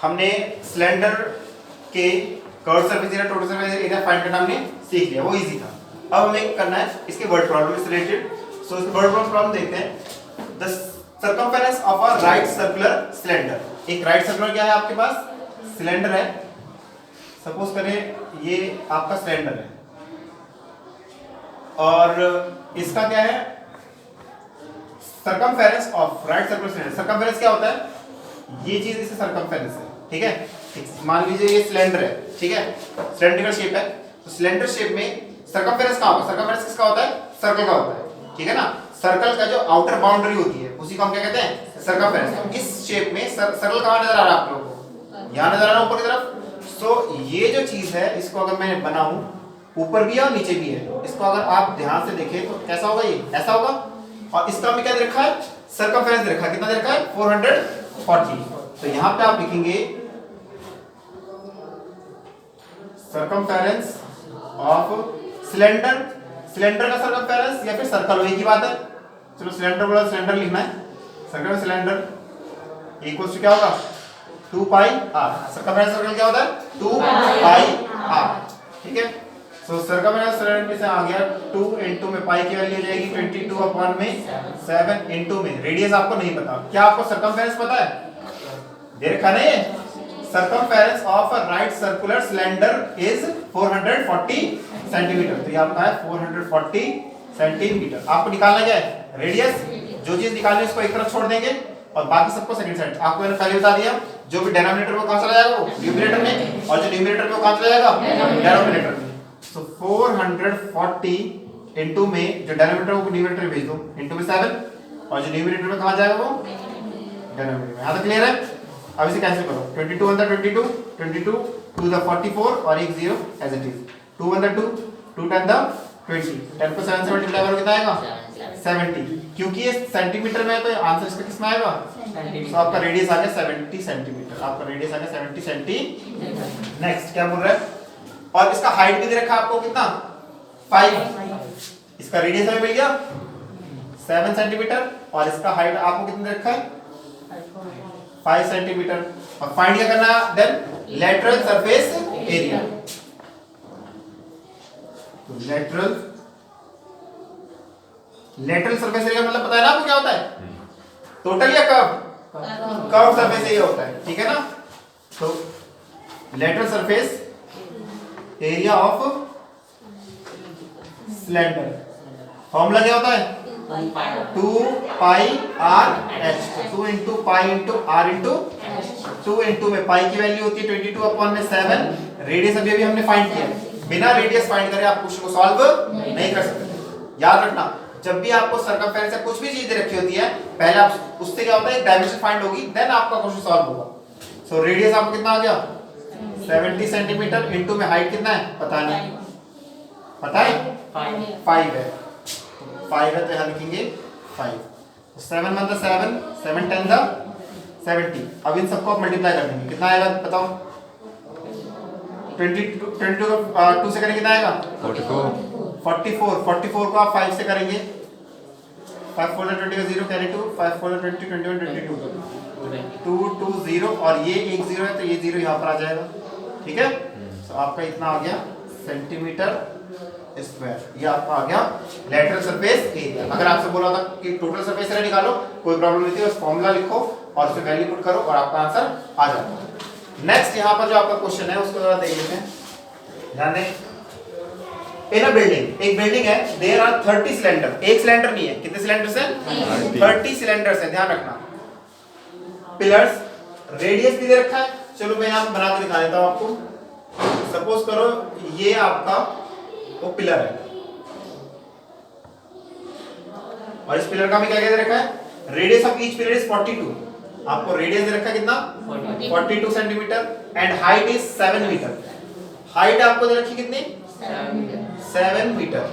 हमने सिलेंडर के curve surface area, total surface area find करना हमने सीख लिया, वो इजी था। अब हमें करना है इसके वर्ड प्रॉब्लम से रिलेटेड। सो इसके वर्ड प्रॉब्लम देखते हैं। The circumference of a right circular cylinder. एक राइट सर्कुलर क्या है आपके पास, सिलेंडर है। सपोज करें ये आपका सिलेंडर है और इसका क्या है, circumference of right circular cylinder. Circumference क्या होता है, ये चीज इसे सर्कमफेरेंस है, ठीक है। मान लीजिए ये सिलेंडर है, ठीक है, सिलेंड्रिकल शेप है, तो सिलेंडर शेप में सर्कमफेरेंस कहाँ होगा, सर्कमफेरेंस किसका होता है, सर्कल का होता है, ठीक है ना। सर्कल का जो आउटर बाउंड्री होती है उसी को हम क्या कहते हैं, सर्कमफेरेंस। तो इस शेप में सर्कल कहाँ नजर आ रहा है आप लोगों को, यहाँ नजर आ रहा है ऊपर की तरफ। सो ये जो चीज है इसको अगर मैं बनाऊं, ऊपर भी है और नीचे भी है, इसको अगर आप ध्यान से देखें तो कैसा होगा, ये ऐसा होगा। और इसका हमने क्या दे रखा है, सर्कमफेरेंस दे रखा है, कितना दे रखा है 440। तो यहाँ पे आप लिखेंगे सर्कमफेरेंस ऑफ सिलेंडर। सिलेंडर का सर्कमफेरेंस या फिर सर्कल, एक ही बात है। चलो सिलेंडर बोला, सिलेंडर लिखना है, सर्कल में सिलेंडर इक्वल्स टू क्या होगा 2 पाई r। सर्कमफेरेंस सर्कल क्या होता है 2 पाई r, ठीक है। सो सर्कमफेरेंस सिलेंडर से आ गया 2 into में पाई की वैल्यू हो जाएगी 22 अपॉन में 7 into में रेडियस आपको नहीं पता। क्या आपको सर्कमफेरेंस पता है, दे रखा नहीं है, circumference of a right circular cylinder is 440 centimetre. तो ये आपका है 440 सेंटीमीटर। आपको निकालना क्या है, रेडियस। जो चीज निकालनी है उसको एक तरफ छोड़ देंगे और बाकी सबको सेकंड साइड। आपको मैंने पहले बता दिया, जो भी डिनोमिनेटर में कहां चला जाएगा वो न्यूमरेटर में, और जो न्यूमरेटर में वो कहां चला जाएगा डिनोमिनेटर में। सो 440 इनटू में जो डिनोमिनेटर को न्यूमरेटर में भेज दो, इनटू में 7, और जो न्यूमरेटर में कहां जाएगा वो डिनोमिनेटर में। यहां तक क्लियर है। अब इसे कैंसिल करो, 22 1 22 22 2 द 44 और एक 0 एज इट इज, 2 1 2 2 10 द 20, 10 को 7 से मल्टीप्लाई करो कितना आएगा 70। क्योंकि ये सेंटीमीटर में है तो आंसर इसका किस में आएगा, तो आपका रेडियस आ गया 70 सेंटीमीटर। आपका रेडियस आ गया 70 सेंटीमीटर। नेक्स्ट क्या बोल रहा है, और इसका हाइट भी दे रखा है आपको कितना 5। इसका रेडियस हमें मिल गया 7 सेंटीमीटर और इसका हाइट आपको कितना दे रखा है 5 सेंटीमीटर। और फाइंड क्या करना है देन, लेटरल सरफेस एरिया। तो लेटरल सरफेस एरिया मतलब पता है ना आपको क्या होता है, टोटल या कर्व सरफेस एरिया होता है, ठीक है ना। तो lateral surface area of cylinder formula क्या होता है 2 पाई r h। 2 into पाई into r into 2 into में पाई की वैल्यू होती है 22 अपॉन में 7। रेडियस अभी हमने फाइंड किया, बिना रेडियस फाइंड करे आप क्वेश्चन को सॉल्व नहीं कर सकते। याद रखना, जब भी आपको सर्कमफेरेंस या कुछ भी चीज दे रखी होती है, पहले आप उससे क्या होता है डायमेंशन फाइंड होगी, देन आपका क्वेश्चन सॉल्व होगा। सो रेडियस आपको कितना आ गया 70 सेंटीमीटर, इनटू में हाइट कितना है पता नहीं, पता है 5 है, 5 है तो यहाँ लिखेंगे 5। 7 1 द 7, 7 10 द 70। अब इन सबको आप मल्टीप्लाई कर देंगे, कितना आएगा बताओ 22 को 2 से करेंगे कितना आएगा 44 को आप 5 से करेंगे, 5 4 20 का 0 कैरी 2, 5 4 20 21 22 2 2 0 और ये एक 0 है तो ये 0 यहाँ पर आ जाएगा, ठीक है। तो आपका इतना आ गया सेंटीमीटर स्क्वायर, ये आपका आ गया लेटरल सरफेस एरिया। अगर आपसे बोला था कि टोटल सरफेस एरिया निकालो, कोई प्रॉब्लम नहीं थी, बस फॉर्मूला लिखो और उसमें वैल्यू पुट करो और आपका आंसर आ जाता है। नेक्स्ट यहाँ पर जो आपका क्वेश्चन है उसको जरा देख लेते हैं। ध्यान दें, इन अ बिल्डिंग, एक बिल्डिंग है, देयर आर 30 सिलेंडर। एक सिलेंडर नहीं है, कितने सिलेंडर्स हैं 30 सिलेंडर्स हैं, ध्यान रखना। पिलर्स, रेडियस भी दे रखा है, चलो मैं यहाँ बना के दिखा देता हूँ आपको। सपोज करो ये आपका वो पिलर है और इस पिलर का भी क्या दे रखा है, radius of each pillar is 42। आपको रेडियस दे रखा है कितना 42 centimetre and height is 7 metre. Height आपको दे रखी कितनी 7 मीटर।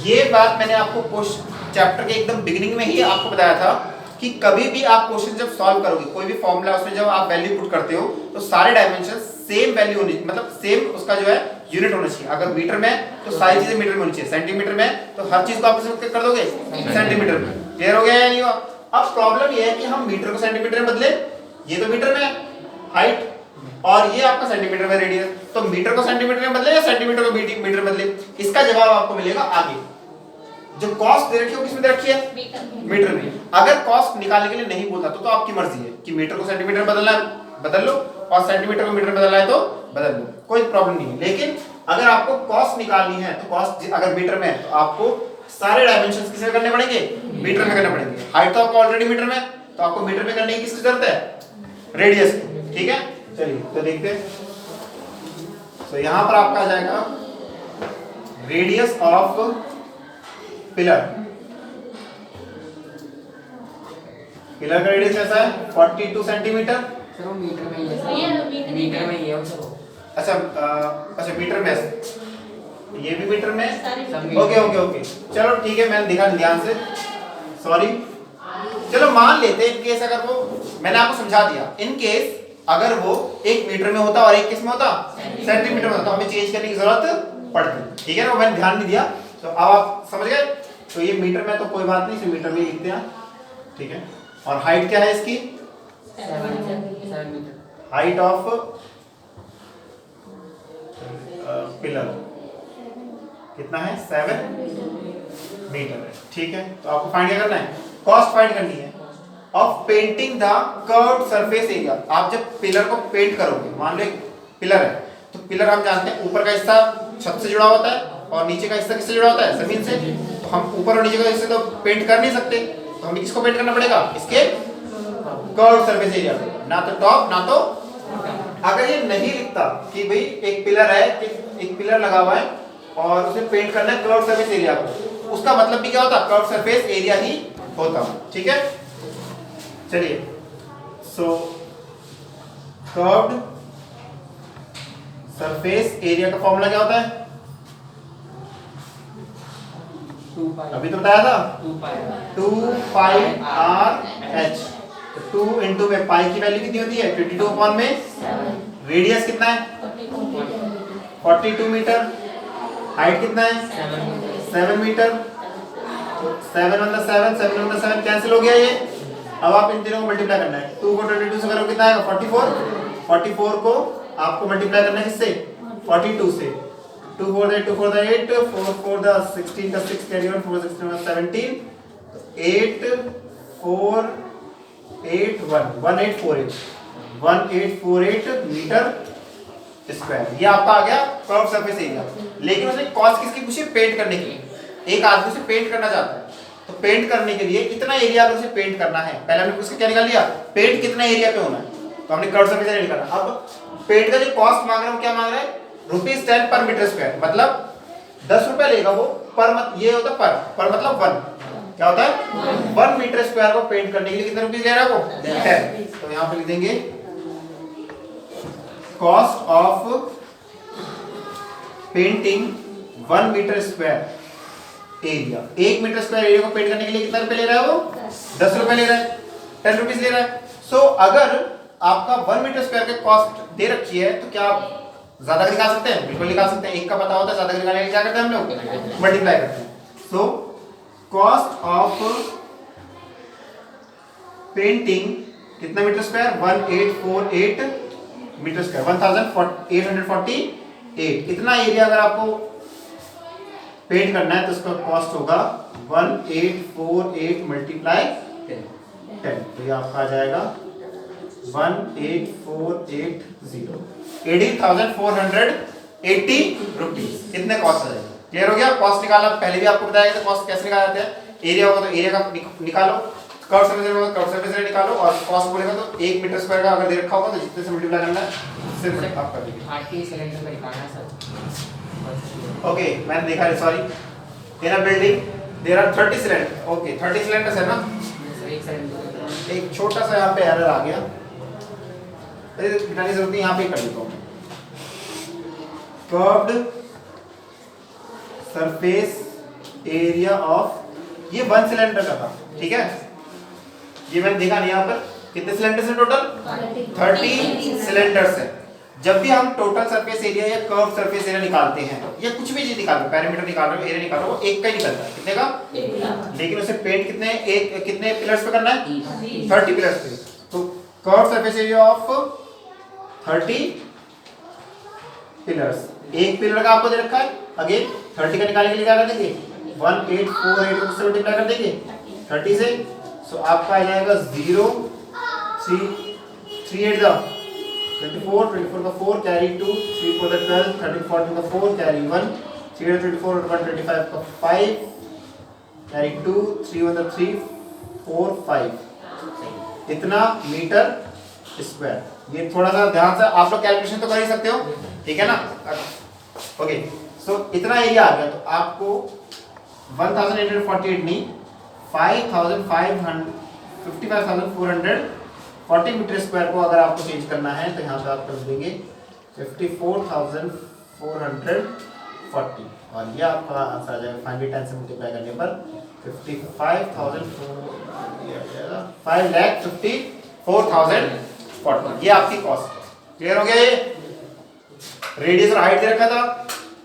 ये बात मैंने आपको चैप्टर के एकदम बिगिनिंग में ही आपको बताया था कि कभी भी आप क्वेश्चन जब सॉल्व करोगे, कोई भी फॉर्मूला उसमें जब आप वैल्यू पुट करते हो तो सारे डायमेंशन सेम वैल्यू होनी, मतलब सेम उसका जो है यूनिट होना चाहिए। अगर मीटर में तो सारी चीजें मीटर में होनी चाहिए, सेंटीमीटर में तो हर चीज को आप कर दोगे सेंटीमीटर में। क्लियर हो गया या नहीं हुआ। अब प्रॉब्लम ये है कि हम मीटर को सेंटीमीटर में बदले, ये तो मीटर में है, और ये आपका सेंटीमीटर में रेडियस, तो मीटर को सेंटीमीटर में बदले या सेंटीमीटर को मीटर में बदले, इसका जवाब आपको मिलेगा आगे। जो कॉस्ट दे रखी है किसमें दे रखी है? मीटर में। अगर कॉस्ट निकालने के लिए नहीं बोलता तो आपकी मर्जी है कि मीटर को सेंटीमीटर में बदलना है बदल लो, और सेंटीमीटर को मीटर में बदलना है तो बदल लो, कोई प्रॉब्लम नहीं। लेकिन अगर आपको कॉस्ट निकालनी है तो कॉस्ट अगर मीटर में है तो आपको सारे डायमेंशंस किसमें करने पड़ेंगे? मीटर में करने पड़ेंगे। हाइट तो आपको ऑलरेडी मीटर में, तो आपको मीटर में करने की किसकी जरूरत है? रेडियस की। ठीक है, चलिए तो देखते हैं। तो यहां पर आपका आ जाएगा रेडियस ऑफ पिलर। पिलर का रेडियस कैसा है? 42 सेंटीमीटर। चलो मीटर में ही है, मीटर में ही है चलो। अच्छा अच्छा मीटर में है, ये भी मीटर में है। ओके ओके ओके, चलो ठीक है, मैंने देखा ध्यान से, सॉरी। चलो मान लेते हैं इन केस अगर वो, मैंने आपको समझा दिया, इन केस अगर वो एक मीटर में होता और एक किस में होता? सेंटीमीटर में होता, तो हमें चेंज करने की जरूरत पड़ती। ठीक है ना, मैंने ध्यान नहीं दिया, तो अब आप समझ गए। तो ये मीटर में तो कोई बात नहीं, इसे मीटर में लिखते हैं। ठीक है, और हाइट क्या है इसकी? 7 मीटर। हाइट ऑफ पिलर कितना है? 7 मीटर है। ठीक है, तो आपको फाइंड क्या करना है? कॉस्ट फाइंड करनी है of painting the curved surface area. आप जब पिलर को पेंट करोगे, मान लो एक पिलर है, तो पिलर हम जानते हैं ऊपर का हिस्सा छत से जुड़ा होता है और नीचे का हिस्सा किससे जुड़ा होता है? जमीन से। तो हम ऊपर और नीचे का हिस्से तो पेंट कर नहीं सकते, तो हमें किसको पेंट करना पड़ेगा? इसके कर्व्ड सरफेस एरिया को, ना तो टॉप ना तो। अगर ये नहीं लिखता कि भाई एक पिलर है, एक पिलर लगा हुआ है और उसे पेंट करना है कर्व्ड सरफेस एरिया को, उसका मतलब भी क्या होता? कर्व्ड सरफेस एरिया ही होता। ठीक है, चलिए। सो कर्व्ड सरफेस एरिया का फॉर्मूला क्या होता है? 2 पाई, अभी तो बताया था, 2 पाई 2 पाई आर एच। 2 इंटू में पाई की वैल्यू कितनी होती है? 22 अपॉन में रेडियस कितना है? 42 मीटर। हाइट कितना है? 7 मीटर। 7 मतलब 7, 7 मतलब 7 कैंसिल हो गया ये। अब आप इन तीनों को मल्टीप्लाई करना है। 2 को 22 से करो कितना आएगा? 44। 44 को आपको मल्टीप्लाई करना है किससे? 42 से। 2 4 8, 2 4 8, 4 4 16 का 6 कैरी ऑन, 4 16 17, 8 4 8 1 1848 1848 मीटर स्क्वायर। ये आपका आ गया कर्व सरफेस एरिया। लेकिन उसने कॉस्ट किसकी पूछी? पेंट करने के लिए। एक आदमी से पेंट करना चाहता है, तो पेंट करने के लिए इतना एरिया अगर उसे पेंट करना है, पहले हमने उसका क्या निकाल लिया? पेंट कितना एरिया पे होना है, तो हमने कर्व सरफेस एरिया निकाला। अब पेंट का जो कॉस्ट मांग रहा है वो क्या मांग रहा है? ₹10 पर मीटर स्क्वायर, मतलब 10 रुपए लेगा वो पर ये होता है पर मतलब 1, क्या होता है? 1 मीटर स्क्वायर को पेंट करने के लिए कितने रुपीस ले रहा है वो? 10। तो यहाँ पे लिख देंगे cost of painting 1 metre square area. 1 metre square area को पेंट करने के लिए कितना रुपए ले रहा है वो? 10 रुपए ले रहा है, 10 रुपीस ले रहा है। सो अगर आपका 1 मीटर स्क्वायर का कॉस्ट दे रखी है तो क्या आप ज्यादा निकाल सकते हैं? बिल्कुल निकाल सकते हैं। एक का पता होता है, ज्यादा निकालने के लिए क्या करते हैं हम लोग? मल्टीप्लाई करते हैं। सो कॉस्ट ऑफ पेंटिंग कितना मीटर स्क्वायर? 1848 metre square, 1848। इतना एरिया अगर आपको पेंट करना है तो उसका कॉस्ट होगा 1848 मल्टीप्लाई 10। तो ये आपका आ जाएगा 18480, 18,480 रुपीज। कितने कॉस्ट आ जाएगा? क्लियर हो गया? कॉस्ट निकाला, पहले भी आपको बताया था कॉस्ट कैसे निकाला जाता है। एरिया होगा तो एरिया का निकालो, कर्व सरफेस एरिया होगा कर्व सरफेस एरिया निकालो, और कॉस्ट बोलेगा तो 1 मीटर स्क्वायर का अगर दे रखा होगा तो जितने से मल्टीप्लाई करना है सिर्फ आप कर दीजिए। 8 सिलेंडर का निकालना है सर। ओके, मैंने देखा है, sorry. In a building there are 30 cylinder. Okay, 30 cylinders है ना। सर एक सिलेंडर, एक छोटा सा यहाँ पे एरर आ गया, अरे मिटाने की जरूरत नहीं, यहाँ पे कर देता हूँ। कर्व्ड सरफेस एरिया ऑफ, ये 1 सिलेंडर का था, ठीक है। ये मैंने देखा नहीं, यहाँ पर कितने सिलेंडर्स हैं टोटल? 30 सिलेंडर्स है। जब भी हम टोटल सरफेस एरिया या कर्व सरफेस एरिया निकालते हैं या कुछ भी चीज निकाल रहे हो, पैरामीटर निकाल रहे हो, एरिया निकाल रहे हो, वो एक का ही निकलता है। कितने का? लेकिन उसे पेंट कितने पिलर्स पे करना है? 30 पिलर्स पे। तो curve surface area of 30 pillars. एक पिलर का आपको दे रखा है, अगेन 30 का निकालने के लिए क्या कर देंगे 1848 से मल्टीप्लाई कर देंगे 30 से। सो आपका आ जाएगा 0 3 3 8 द 24 24 का 4 कैरी 2 3 4 द 12 13 14 का 4 कैरी 1 3 24 1 25 का 5 कैरी 2 3 1 द 3 4 5 इतना मीटर स्क्वायर। ये थोड़ा सा ध्यान से आप लोग कैलकुलेशन तो कर ही सकते हो, ठीक है ना। ओके सो इतना एरिया आ गया, तो आपको 1848 नहीं 55,440 मीटर स्क्वायर को अगर आपको चेंज करना है तो यहाँ पे आप कर देंगे 54,440 और ये आपका आंसर आ जाएगा 510 से मल्टीप्लाई करने पर 5,54,040 ये आपकी कॉस्ट है। क्लियर हो गया ये। रेडियस और हाइट दे रखा था,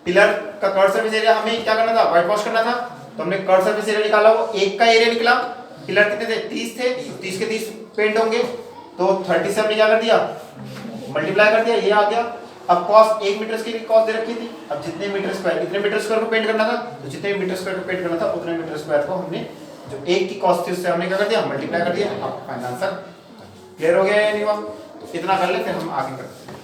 पिलर का कर्व सरफेस एरिया हमें क्या करना था व्हाइट वॉश करना था, तो हमने कर्व सरफेस एरिया निकाला, वो एक का एरिया निकला। पिलर कितने थे 30 थे, 30 के 30 पेंट होंगे, तो 30 से हमने क्या कर दिया मल्टीप्लाई कर दिया, ये आ गया। अब कॉस्ट 1 मीटर की कॉस्ट दे रखी थी, अब जितने मीटर स्क्वायर इतने मीटर स्क्वायर को पेंट करना था, तो जितने मीटर स्क्वायर को पेंट करना था उतने मीटर स्क्वायर को हमने जो एक की कॉस्ट थी उससे हमने क्या कर दिया मल्टीप्लाई कर दिया। अब फाइनल आंसर क्लियर हो गया या नहीं हुआ, इतना कर ले फिर हम आगे करते हैं।